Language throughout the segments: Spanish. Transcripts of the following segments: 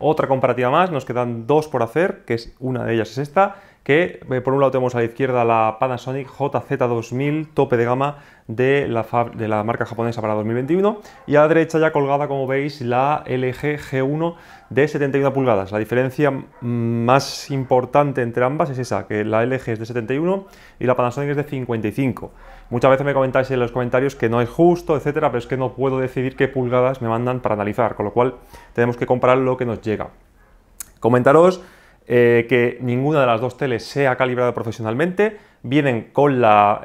Otra comparativa más, nos quedan dos por hacer, que es una de ellas es esta, que por un lado tenemos a la izquierda la Panasonic JZ2000 tope de gama de la marca japonesa para 2021 y a la derecha ya colgada, como veis, la LG G1 de 71 pulgadas. La diferencia más importante entre ambas es esa, que la LG es de 71 y la Panasonic es de 55. Muchas veces me comentáis en los comentarios que no es justo, etcétera, pero es que no puedo decidir qué pulgadas me mandan para analizar, con lo cual tenemos que comparar lo que nos llega. Comentaros que ninguna de las dos teles se ha calibrado profesionalmente, vienen con la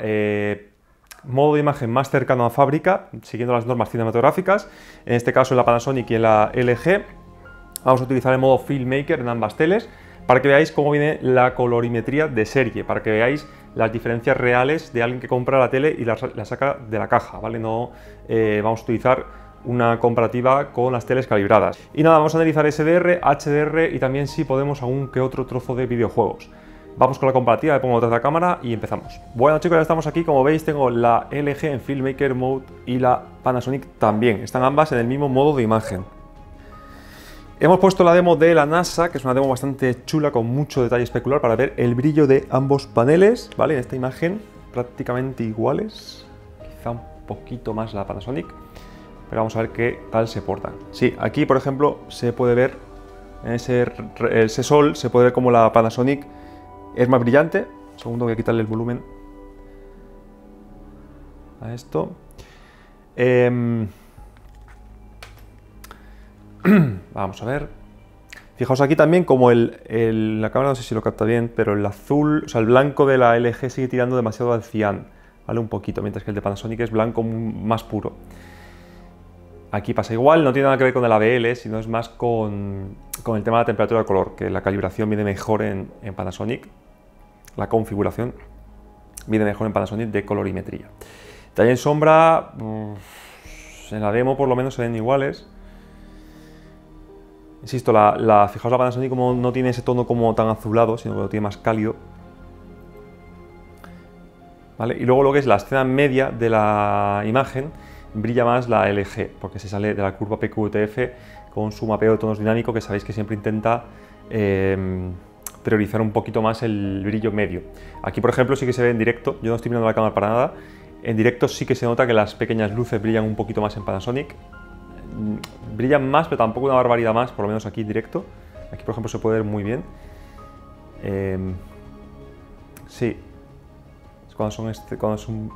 modo de imagen más cercano a fábrica, siguiendo las normas cinematográficas, en este caso en la Panasonic y en la LG. Vamos a utilizar el modo Filmmaker en ambas teles para que veáis cómo viene la colorimetría de serie, para que veáis las diferencias reales de alguien que compra la tele y la saca de la caja, ¿vale? No vamos a utilizar una comparativa con las teles calibradas. Y nada, vamos a analizar SDR, HDR y también si podemos algún que otro trozo de videojuegos. Vamos con la comparativa, le pongo otra cámara y empezamos. Bueno chicos, ya estamos aquí, como veis tengo la LG en Filmmaker Mode y la Panasonic también. Están ambas en el mismo modo de imagen. Hemos puesto la demo de la NASA, que es una demo bastante chula con mucho detalle especular para ver el brillo de ambos paneles, ¿vale? En esta imagen prácticamente iguales, quizá un poquito más la Panasonic. Pero vamos a ver qué tal se portan. Sí, aquí por ejemplo se puede ver, en ese sol, se puede ver como la Panasonic es más brillante. Un segundo, voy a quitarle el volumen a esto. Vamos a ver. Fijaos aquí también como la cámara, no sé si lo capta bien, pero el azul, o sea, el blanco de la LG sigue tirando demasiado al cian, ¿vale? Un poquito, mientras que el de Panasonic es blanco más puro. Aquí pasa igual, no tiene nada que ver con el ABL, sino es más con el tema de la temperatura de color, que la calibración viene mejor en Panasonic, la configuración viene mejor en Panasonic de colorimetría. Detalle en sombra, en la demo por lo menos se ven iguales. Insisto, fijaos la Panasonic como no tiene ese tono como tan azulado, sino que lo tiene más cálido. ¿Vale? Y luego lo que es la escena media de la imagen, brilla más la LG, porque se sale de la curva PQTF con su mapeo de tonos dinámico, que sabéis que siempre intenta priorizar un poquito más el brillo medio. Aquí, por ejemplo, sí que se ve en directo, yo no estoy mirando la cámara para nada, en directo sí que se nota que las pequeñas luces brillan un poquito más en Panasonic. Brillan más, pero tampoco una barbaridad más, por lo menos aquí en directo. Aquí, por ejemplo, se puede ver muy bien. Sí. Cuando es un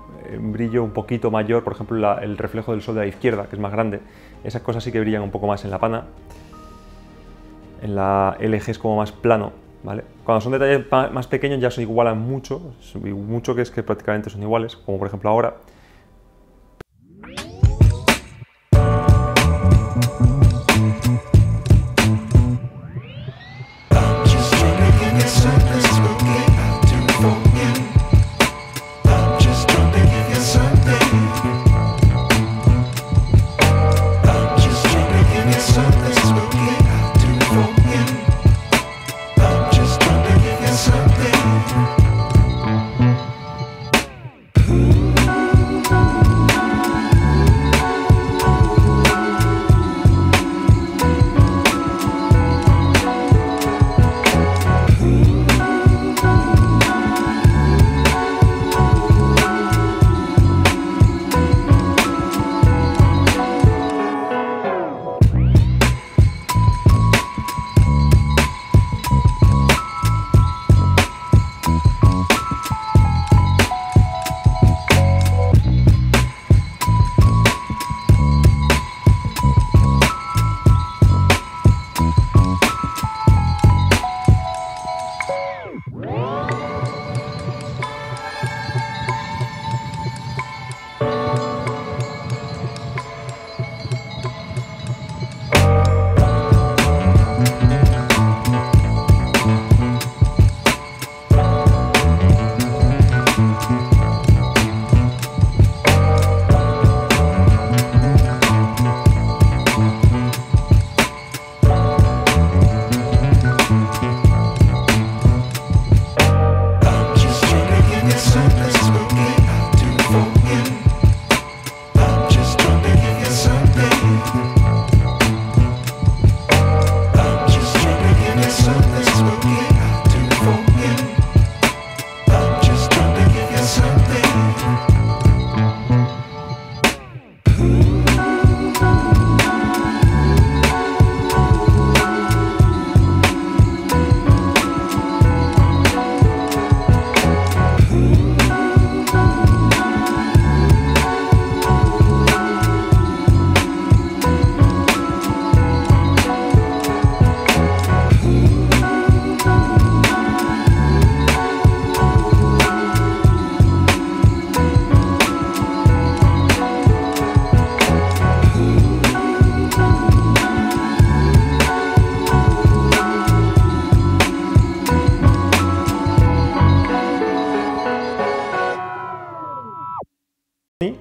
brillo un poquito mayor, por ejemplo el reflejo del sol de la izquierda, que es más grande, esas cosas sí que brillan un poco más en la Pana. En la LG es como más plano, ¿vale? Cuando son detalles más pequeños ya se igualan mucho, que es que prácticamente son iguales, como por ejemplo ahora.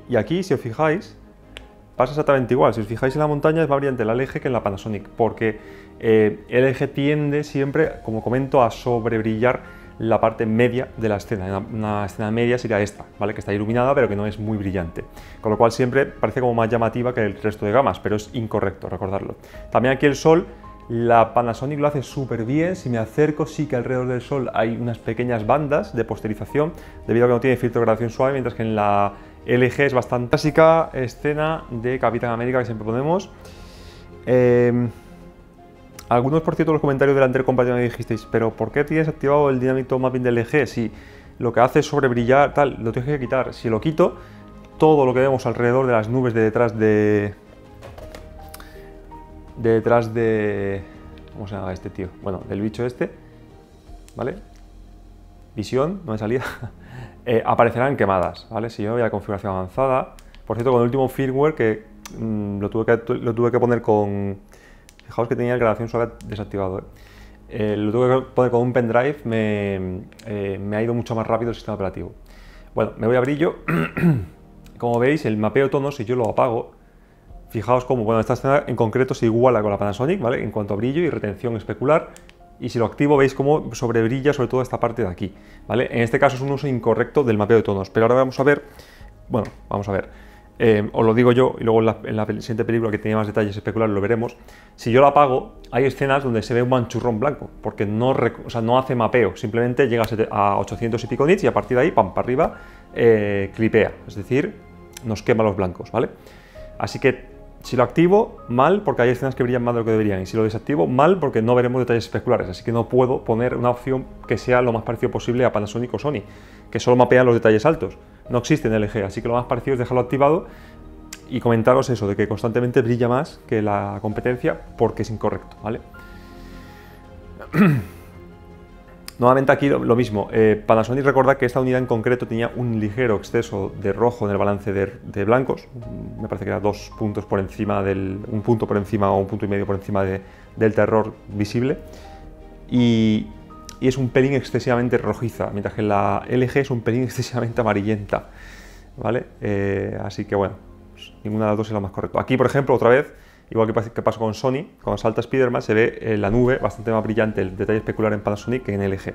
Y aquí, si os fijáis, pasa exactamente igual. Si os fijáis en la montaña es más brillante la LG que en la Panasonic, porque LG tiende siempre, como comento, a sobrebrillar la parte media de la escena. Una escena media sería esta, ¿vale? Que está iluminada pero que no es muy brillante, con lo cual siempre parece como más llamativa que el resto de gamas, pero es incorrecto, recordarlo. También aquí el sol, la Panasonic lo hace súper bien. Si me acerco, sí que alrededor del sol hay unas pequeñas bandas de posterización debido a que no tiene filtro de gradación suave, mientras que en la LG es bastante clásica escena de Capitán América que siempre ponemos. Algunos, por cierto, los comentarios del anterior compañero me dijisteis, pero ¿por qué tienes activado el Dynamic Tone Mapping del LG? Si lo que hace es sobrebrillar, tal, lo tienes que quitar. Si lo quito, todo lo que vemos alrededor de las nubes de detrás de... ¿Cómo se llama este tío? Bueno, del bicho este, ¿vale? Visión, no me salía. Aparecerán quemadas, ¿vale? Si yo voy a configuración avanzada. Por cierto, con el último firmware que lo tuve que poner con... Fijaos que tenía el gradación suave desactivado, lo tuve que poner con un pendrive, me ha ido mucho más rápido el sistema operativo. Bueno, me voy a brillo. Como veis, el mapeo de tonos, si yo lo apago, fijaos cómo, bueno, esta escena en concreto se iguala con la Panasonic, ¿vale? En cuanto a brillo y retención especular. Y si lo activo, veis cómo sobrebrilla sobre todo esta parte de aquí, ¿vale? En este caso es un uso incorrecto del mapeo de tonos, pero ahora vamos a ver, bueno, vamos a ver. Os lo digo yo, y luego en la siguiente película que tiene más detalles especulares lo veremos. Si yo lo apago, hay escenas donde se ve un manchurrón blanco, porque no hace mapeo, simplemente llega a 800 y pico nits y a partir de ahí, pam, para arriba, clipea, es decir, nos quema los blancos, ¿vale? Así que si lo activo, mal, porque hay escenas que brillan más de lo que deberían, y si lo desactivo, mal, porque no veremos detalles especulares, así que no puedo poner una opción que sea lo más parecido posible a Panasonic o Sony, que solo mapean los detalles altos. No existe en LG, así que lo más parecido es dejarlo activado y comentaros eso, de que constantemente brilla más que la competencia, porque es incorrecto, ¿vale? Nuevamente aquí lo mismo, Panasonic, recordad que esta unidad en concreto tenía un ligero exceso de rojo en el balance de blancos, me parece que era 2 puntos por encima un punto por encima o 1,5 puntos por encima del terror visible, y es un pelín excesivamente rojiza, mientras que la LG es un pelín excesivamente amarillenta, ¿vale? Así que bueno, pues ninguna de las dos es la más correcta. Aquí, por ejemplo, otra vez, igual que pasó con Sony, cuando salta Spider-Man se ve la nube bastante más brillante, el detalle especular en Panasonic que en LG,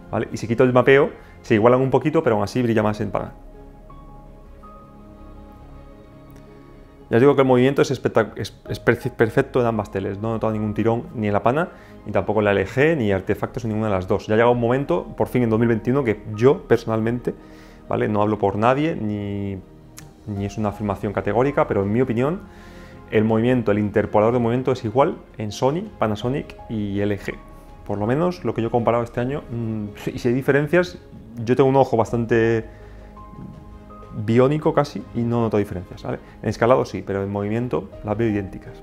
¿vale? Y si quito el mapeo, se igualan un poquito, pero aún así brilla más en Pana. Ya os digo que el movimiento es perfecto en ambas teles, no he notado ningún tirón ni en la Pana, ni tampoco en la LG, ni artefactos en ninguna de las dos. Ya ha llegado un momento, por fin en 2021, que yo personalmente, ¿vale? No hablo por nadie, ni es una afirmación categórica, pero en mi opinión, el movimiento, el interpolador de movimiento es igual en Sony, Panasonic y LG. Por lo menos lo que yo he comparado este año, y si hay diferencias, yo tengo un ojo bastante biónico casi y no noto diferencias, ¿vale? En escalado sí, pero en movimiento las veo idénticas.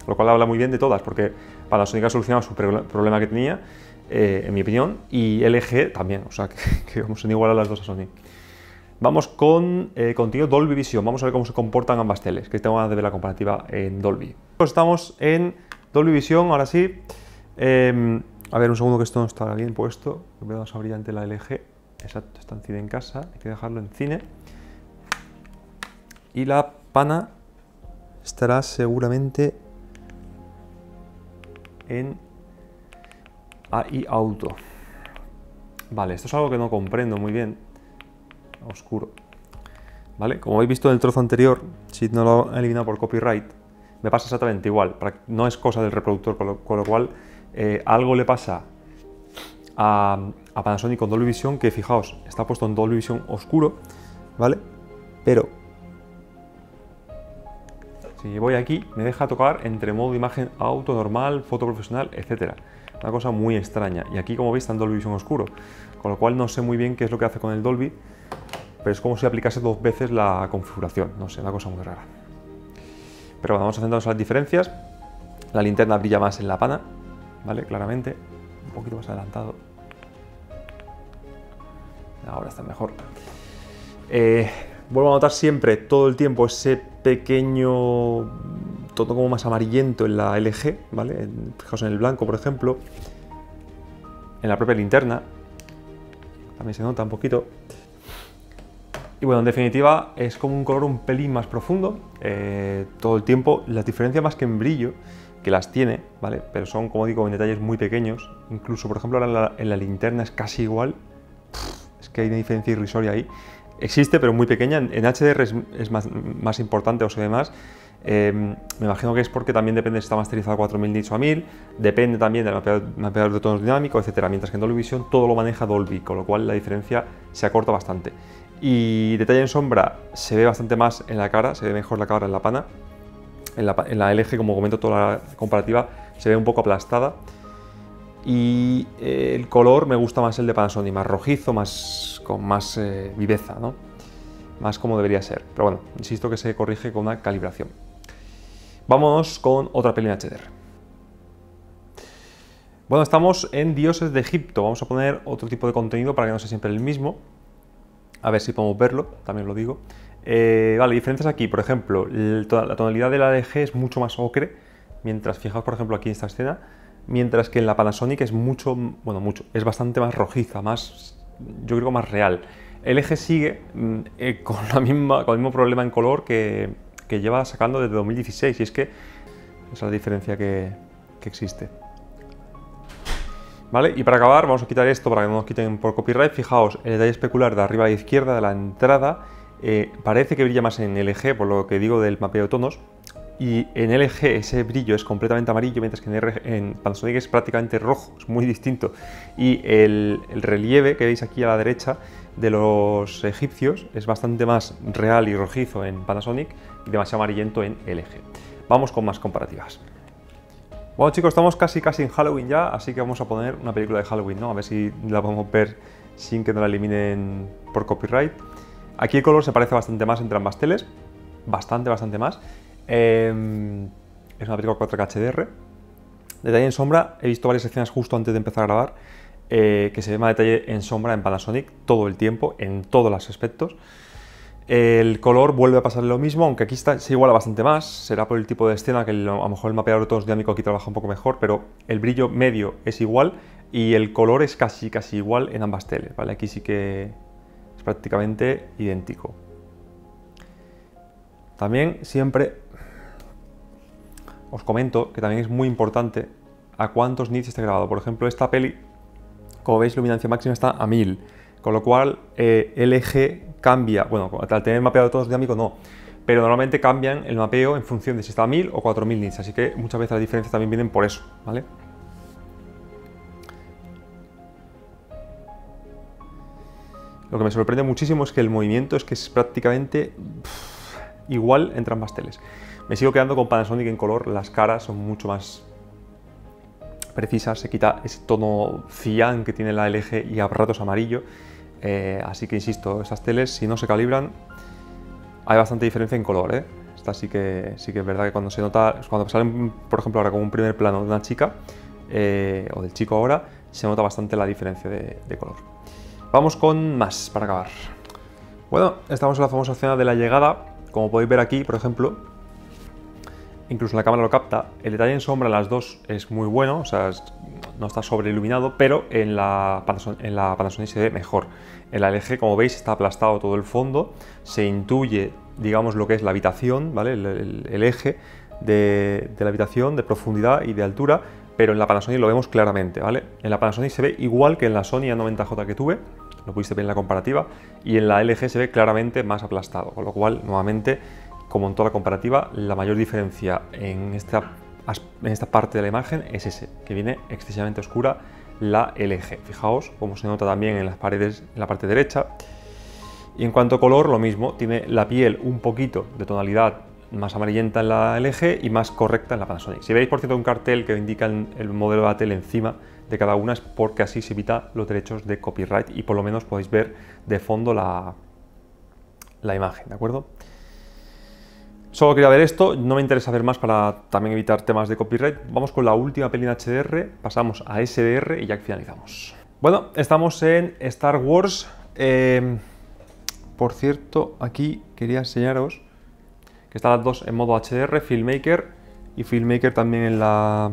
Lo cual habla muy bien de todas, porque Panasonic ha solucionado su problema que tenía, en mi opinión, y LG también, o sea que vamos a igualar las dos a Sony. Vamos con contenido Dolby Vision, vamos a ver cómo se comportan ambas teles, que tengo ganas de ver la comparativa en Dolby. Estamos en Dolby Vision, ahora sí. A ver, un segundo que esto no está bien puesto, veo más brillante la LG, exacto, está en cine en casa, hay que dejarlo en cine. Y la Pana estará seguramente en AI Auto. Vale, esto es algo que no comprendo muy bien. Oscuro. ¿Vale? Como habéis visto en el trozo anterior, si no lo he eliminado por copyright, me pasa exactamente igual. No es cosa del reproductor, con lo cual algo le pasa a Panasonic con Dolby Vision, que fijaos, está puesto en Dolby Vision oscuro, ¿vale? Pero si voy aquí, me deja tocar entre modo imagen auto, normal, foto profesional, etc. Una cosa muy extraña. Y aquí, como veis, está en Dolby Vision oscuro, con lo cual no sé muy bien qué es lo que hace con el Dolby, pero es como si aplicase 2 veces la configuración, no sé, una cosa muy rara. Pero bueno, vamos a centrarnos en las diferencias. La linterna brilla más en la Pana, ¿vale? Claramente, un poquito más adelantado. Ahora está mejor. Vuelvo a notar siempre, todo el tiempo, ese pequeño tono como más amarillento en la LG, ¿vale? Fijaos en el blanco, por ejemplo. En la propia linterna también se nota un poquito. Y bueno, en definitiva es como un color un pelín más profundo todo el tiempo. Las diferencias más que en brillo, que las tiene, ¿vale? Pero son, como digo, en detalles muy pequeños. Incluso, por ejemplo, ahora en la linterna es casi igual. Es que hay una diferencia irrisoria ahí. Existe, pero muy pequeña. En HDR es más importante o se ve más. Me imagino que es porque también depende si está masterizado a 4000 nits o a 1000, depende también del mapeador de tonos dinámico, etcétera. Mientras que en Dolby Vision todo lo maneja Dolby, con lo cual la diferencia se acorta bastante. Y detalle en sombra se ve bastante más en la cara, se ve mejor la cara en la pana. En la LG, como comento, toda la comparativa se ve un poco aplastada. Y el color me gusta más el de Panasonic, más rojizo, con más viveza, ¿no? Más como debería ser. Pero bueno, insisto que se corrige con una calibración. Vámonos con otra peli en HDR. Bueno, estamos en Dioses de Egipto. Vamos a poner otro tipo de contenido para que no sea siempre el mismo. A ver si podemos verlo, también lo digo. Vale, diferencias aquí. Por ejemplo, la tonalidad de la LG es mucho más ocre. Mientras, fijaos por ejemplo aquí en esta escena. Mientras que en la Panasonic es es bastante más rojiza, yo creo más real. LG sigue con el mismo problema en color que lleva sacando desde 2016, y es que esa es la diferencia que existe. ¿Vale? Y para acabar, vamos a quitar esto para que no nos quiten por copyright. Fijaos, el detalle especular de arriba a la izquierda de la entrada parece que brilla más en LG, por lo que digo del mapeo de tonos. Y en LG ese brillo es completamente amarillo, mientras que en Panasonic es prácticamente rojo, es muy distinto. Y el relieve que veis aquí a la derecha de los egipcios es bastante más real y rojizo en Panasonic y demasiado amarillento en LG. Vamos con más comparativas. Bueno chicos, estamos casi en Halloween ya, así que vamos a poner una película de Halloween, ¿no? A ver si la podemos ver sin que nos la eliminen por copyright. Aquí el color se parece bastante más entre ambas teles, bastante más. Es una película 4K HDR. Detalle en sombra, he visto varias escenas justo antes de empezar a grabar que se ve más detalle en sombra en Panasonic todo el tiempo, en todos los aspectos. El color vuelve a pasar lo mismo, aunque aquí se iguala bastante más. Será por el tipo de escena que a lo mejor el mapeador de tonos dinámico aquí trabaja un poco mejor, pero el brillo medio es igual y el color es casi igual en ambas teles, ¿vale? Aquí sí que es prácticamente idéntico. También siempre os comento que también es muy importante a cuántos nits esté grabado. Por ejemplo, esta peli, como veis, la luminancia máxima está a 1000, con lo cual LG cambia, bueno, al tener mapeado de tonos dinámico no, pero normalmente cambian el mapeo en función de si está a 1000 o 4000 nits, así que muchas veces las diferencias también vienen por eso, ¿vale? Lo que me sorprende muchísimo es que el movimiento es prácticamente igual entre ambas teles. Me sigo quedando con Panasonic en color, las caras son mucho más precisas, se quita ese tono cian que tiene la LG y a ratos amarillo, así que insisto, esas teles si no se calibran hay bastante diferencia en color, ¿eh? Esta sí que es verdad que cuando salen, por ejemplo, ahora como un primer plano de una chica o del chico ahora, se nota bastante la diferencia de color. Vamos con más para acabar. Bueno, estamos en la famosa escena de la llegada. Como podéis ver aquí, por ejemplo, incluso la cámara lo capta. El detalle en sombra en las dos es muy bueno, o sea, no está sobreiluminado, pero en la Panasonic se ve mejor. En la LG, como veis, está aplastado todo el fondo, se intuye, digamos, lo que es la habitación, ¿vale? El eje de la habitación, de profundidad y de altura, pero en la Panasonic lo vemos claramente, ¿vale? En la Panasonic se ve igual que en la Sony A90J que tuve, lo pudiste ver en la comparativa, y en la LG se ve claramente más aplastado, con lo cual, nuevamente, como en toda la comparativa, la mayor diferencia en esta parte de la imagen es ese, que viene excesivamente oscura la LG. Fijaos cómo se nota también en las paredes, en la parte derecha. Y en cuanto a color, lo mismo, tiene la piel un poquito de tonalidad más amarillenta en la LG y más correcta en la Panasonic. Si veis, por cierto, un cartel que indica el modelo de la tele encima de cada una, es porque así se evita los derechos de copyright y por lo menos podéis ver de fondo la imagen, ¿de acuerdo? Solo quería ver esto, no me interesa ver más para también evitar temas de copyright. Vamos con la última peli en HDR, pasamos a SDR y ya finalizamos. Bueno, estamos en Star Wars. Por cierto, aquí quería enseñaros que están las dos en modo HDR, Filmmaker y Filmmaker también en la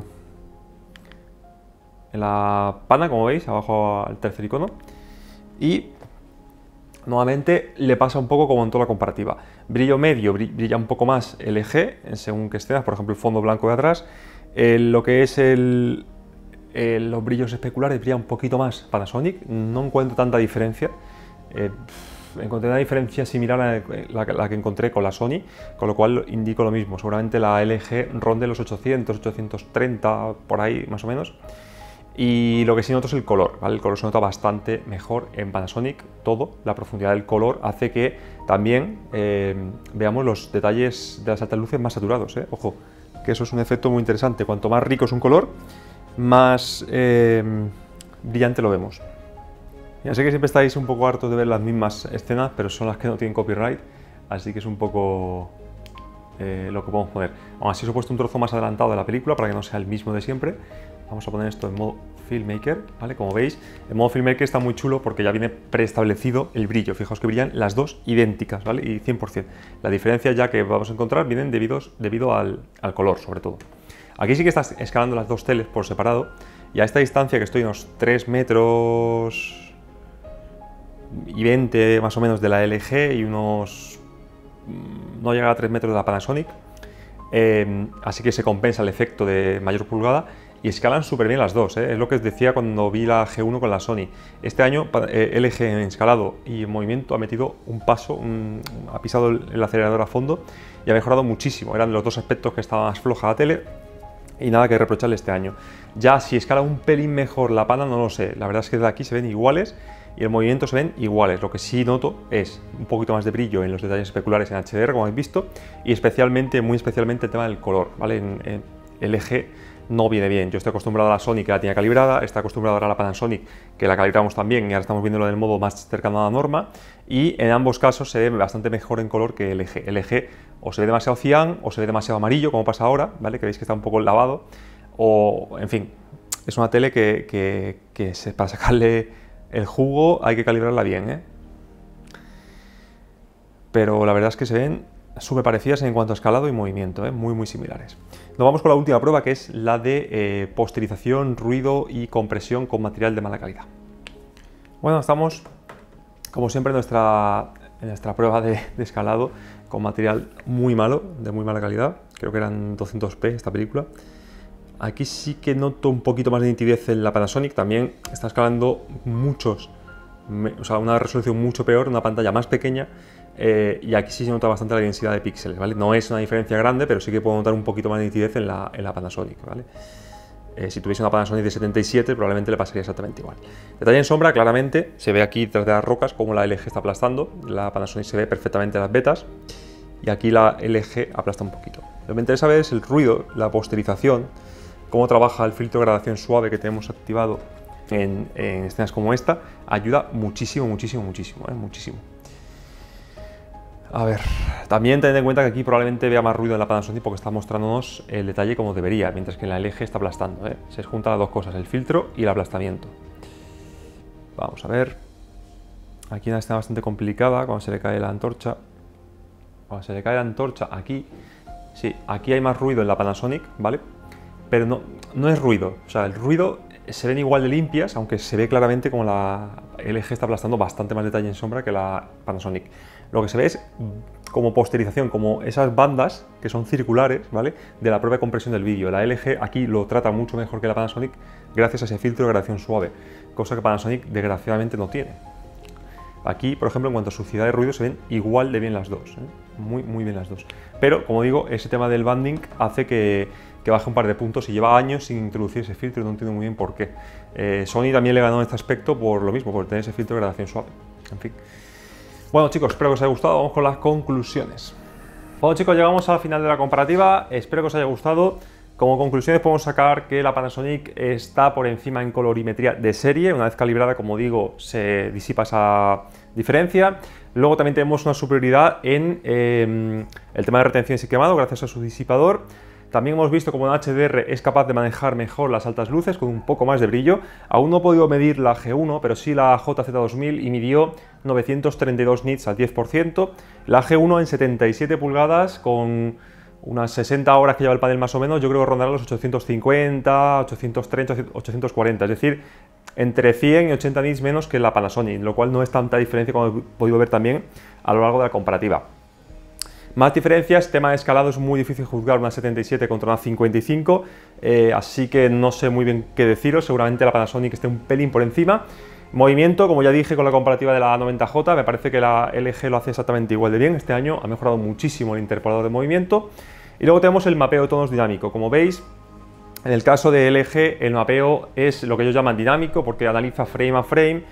pana, como veis, abajo al tercer icono. Y Nuevamente le pasa un poco como en toda la comparativa. Brillo medio, brilla un poco más LG, según que escenas, por ejemplo el fondo blanco de atrás. Lo que es los brillos especulares brilla un poquito más Panasonic, no encuentro tanta diferencia. Encontré una diferencia similar a la que encontré con la Sony, con lo cual indico lo mismo. Seguramente la LG ronde los 800, 830, por ahí más o menos. Y lo que sí noto es el color, ¿vale? El color se nota bastante mejor en Panasonic, todo. La profundidad del color hace que también veamos los detalles de las altas luces más saturados, ¿eh? Ojo, que eso es un efecto muy interesante. Cuanto más rico es un color, más brillante lo vemos. Ya sé que siempre estáis un poco hartos de ver las mismas escenas, pero son las que no tienen copyright, así que es un poco lo que podemos poner. Aún así os he puesto un trozo más adelantado de la película para que no sea el mismo de siempre. Vamos a poner esto en modo Filmmaker, ¿vale? Como veis, el modo Filmmaker está muy chulo porque ya viene preestablecido el brillo. Fijaos que brillan las dos idénticas, ¿vale? Y 100%. La diferencia ya que vamos a encontrar vienen debido al color, sobre todo. Aquí sí que estás escalando las dos teles por separado y a esta distancia que estoy unos 3 metros y 20 más o menos de la LG y unos... no llega a 3 metros de la Panasonic, así que se compensa el efecto de mayor pulgada y escalan súper bien las dos, ¿eh? Es lo que os decía cuando vi la G1 con la Sony. Este año LG en escalado y en movimiento ha metido un paso, ha pisado el acelerador a fondo y ha mejorado muchísimo. Eran los dos aspectos que estaba más floja la tele y nada que reprocharle este año. Ya si escala un pelín mejor la Pana no lo sé, la verdad es que de aquí se ven iguales y el movimiento se ven iguales. Lo que sí noto es un poquito más de brillo en los detalles especulares en HDR, como habéis visto, y especialmente, muy especialmente el tema del color, ¿vale? En LG no viene bien. Yo estoy acostumbrado a la Sony que la tenía calibrada, está acostumbrado ahora a la Panasonic que la calibramos también y ahora estamos viéndolo en el modo más cercano a la norma y en ambos casos se ve bastante mejor en color que LG. LG o se ve demasiado cian o se ve demasiado amarillo, como pasa ahora, ¿vale? Que veis que está un poco lavado o, en fin, es una tele que para sacarle el jugo hay que calibrarla bien, ¿eh? Pero la verdad es que se ven súper parecidas en cuanto a escalado y movimiento, ¿eh? Muy similares. Nos vamos con la última prueba, que es la de posterización, ruido y compresión con material de mala calidad. Bueno, estamos como siempre en nuestra prueba de escalado con material muy malo, de muy mala calidad. Creo que eran 200p esta película. Aquí sí que noto un poquito más de nitidez en la Panasonic, también está escalando o sea, una resolución mucho peor, una pantalla más pequeña, y aquí sí se nota bastante la densidad de píxeles, ¿vale? No es una diferencia grande, pero sí que puedo notar un poquito más de nitidez en la Panasonic, ¿vale? Si tuviese una Panasonic de 77 probablemente le pasaría exactamente igual. Detalle en sombra, claramente, se ve aquí detrás de las rocas como la LG está aplastando, la Panasonic se ve perfectamente las vetas, y aquí la LG aplasta un poquito. Lo que me interesa ver es el ruido, la posterización, cómo trabaja el filtro de gradación suave que tenemos activado en escenas como esta, ayuda muchísimo, muchísimo. A ver, también tened en cuenta que aquí probablemente vea más ruido en la Panasonic porque está mostrándonos el detalle como debería, mientras que en la LG está aplastando, ¿eh? Se juntan las dos cosas, el filtro y el aplastamiento. Vamos a ver. Aquí una escena bastante complicada, cuando se le cae la antorcha. Cuando se le cae la antorcha, aquí, sí, aquí hay más ruido en la Panasonic, ¿vale? Pero no es ruido, o sea, el ruido se ven igual de limpias, aunque se ve claramente como la LG está aplastando bastante más detalle en sombra que la Panasonic. Lo que se ve es como posterización, como esas bandas que son circulares, ¿vale? De la propia compresión del vídeo. La LG aquí lo trata mucho mejor que la Panasonic gracias a ese filtro de gradación suave, cosa que Panasonic desgraciadamente no tiene. Aquí, por ejemplo, en cuanto a suciedad de ruido se ven igual de bien las dos, ¿eh? Muy bien las dos. Pero, como digo, ese tema del banding hace que baje un par de puntos y lleva años sin introducir ese filtro, no entiendo muy bien por qué. Sony también le ganó en este aspecto por lo mismo, por tener ese filtro de gradación suave. En fin. Bueno, chicos, espero que os haya gustado. Vamos con las conclusiones. Bueno, chicos, llegamos al final de la comparativa. Espero que os haya gustado. Como conclusiones podemos sacar que la Panasonic está por encima en colorimetría de serie. Una vez calibrada, como digo, se disipa esa diferencia. Luego también tenemos una superioridad en el tema de retención y quemado gracias a su disipador. También hemos visto como en HDR es capaz de manejar mejor las altas luces con un poco más de brillo. Aún no he podido medir la G1, pero sí la JZ2000 y midió 932 nits al 10%. La G1 en 77 pulgadas con unas 60 horas que lleva el panel más o menos, yo creo que rondará los 850, 830, 840. Es decir, entre 100 y 80 nits menos que la Panasonic, lo cual no es tanta diferencia como he podido ver también a lo largo de la comparativa. Más diferencias, tema de escalado, es muy difícil juzgar una 77 contra una 55, así que no sé muy bien qué deciros, seguramente la Panasonic esté un pelín por encima. Movimiento, como ya dije con la comparativa de la 90J, me parece que la LG lo hace exactamente igual de bien. Este año ha mejorado muchísimo el interpolador de movimiento. Y luego tenemos el mapeo de tonos dinámico. Como veis, en el caso de LG, el mapeo es lo que ellos llaman dinámico, porque analiza frame a frame,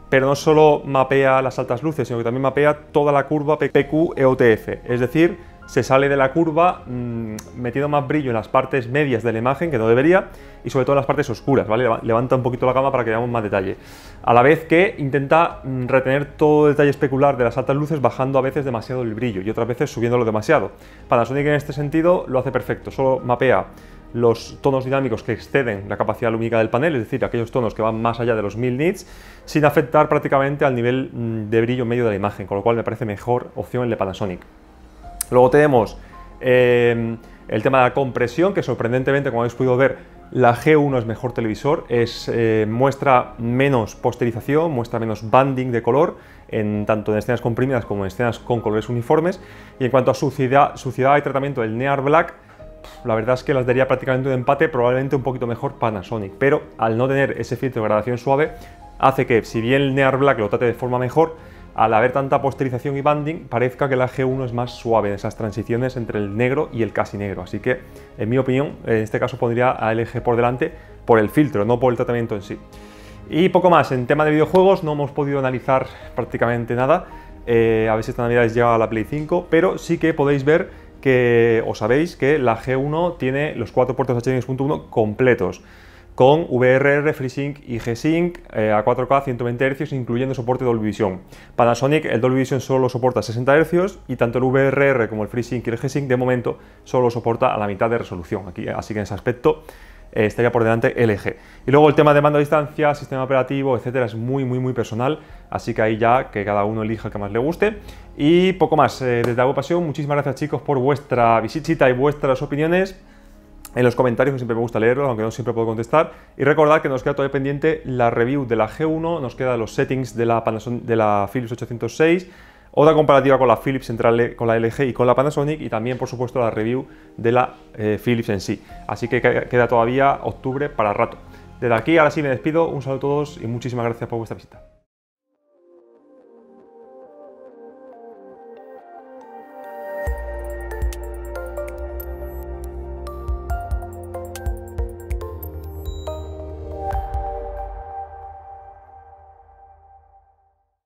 pero no solo mapea las altas luces, sino que también mapea toda la curva PQ-EOTF, es decir, se sale de la curva metiendo más brillo en las partes medias de la imagen, que no debería, y sobre todo en las partes oscuras, ¿vale? Levanta un poquito la gama para que veamos más detalle. A la vez que intenta retener todo el detalle especular de las altas luces, bajando a veces demasiado el brillo y otras veces subiéndolo demasiado. Panasonic en este sentido lo hace perfecto, solo mapea los tonos dinámicos que exceden la capacidad lumínica del panel, es decir, aquellos tonos que van más allá de los 1000 nits, sin afectar prácticamente al nivel de brillo medio de la imagen, con lo cual me parece mejor opción el de Panasonic. Luego tenemos el tema de la compresión, que sorprendentemente, como habéis podido ver, la G1 es mejor televisor, muestra menos posterización, muestra menos banding de color, tanto en escenas comprimidas como en escenas con colores uniformes. Y en cuanto a suciedad y tratamiento del Near Black, la verdad es que las daría prácticamente un empate, probablemente un poquito mejor Panasonic, pero al no tener ese filtro de gradación suave, hace que, si bien el Near Black lo trate de forma mejor, al haber tanta posterización y banding, parezca que la G1 es más suave en esas transiciones entre el negro y el casi negro. Así que, en mi opinión, en este caso pondría a LG por delante por el filtro, no por el tratamiento en sí. Y poco más, en tema de videojuegos no hemos podido analizar prácticamente nada. A ver si esta Navidad llega a la Play 5, pero sí que podéis ver que, o sabéis que la G1 tiene los 4 puertos HDMI 2.1 completos, con VRR, FreeSync y G-Sync a 4K 120 Hz, incluyendo soporte Dolby Vision. Panasonic, el Dolby Vision solo lo soporta a 60 Hz y tanto el VRR como el FreeSync y el G-Sync de momento solo lo soporta a la mitad de resolución. Así que en ese aspecto estaría por delante LG. Y luego el tema de mando a distancia, sistema operativo, etcétera, es muy personal, así que ahí ya que cada uno elija el que más le guste. Y poco más, desde Agopasión, muchísimas gracias chicos por vuestra visita y vuestras opiniones en los comentarios, que siempre me gusta leerlos, aunque no siempre puedo contestar. Y recordad que nos queda todavía pendiente la review de la G1, nos quedan los settings de la Philips 806, otra comparativa con la Philips, con la LG y con la Panasonic, y también por supuesto la review de la Philips en sí. Así que queda todavía octubre para rato. Desde aquí ahora sí me despido, un saludo a todos y muchísimas gracias por vuestra visita.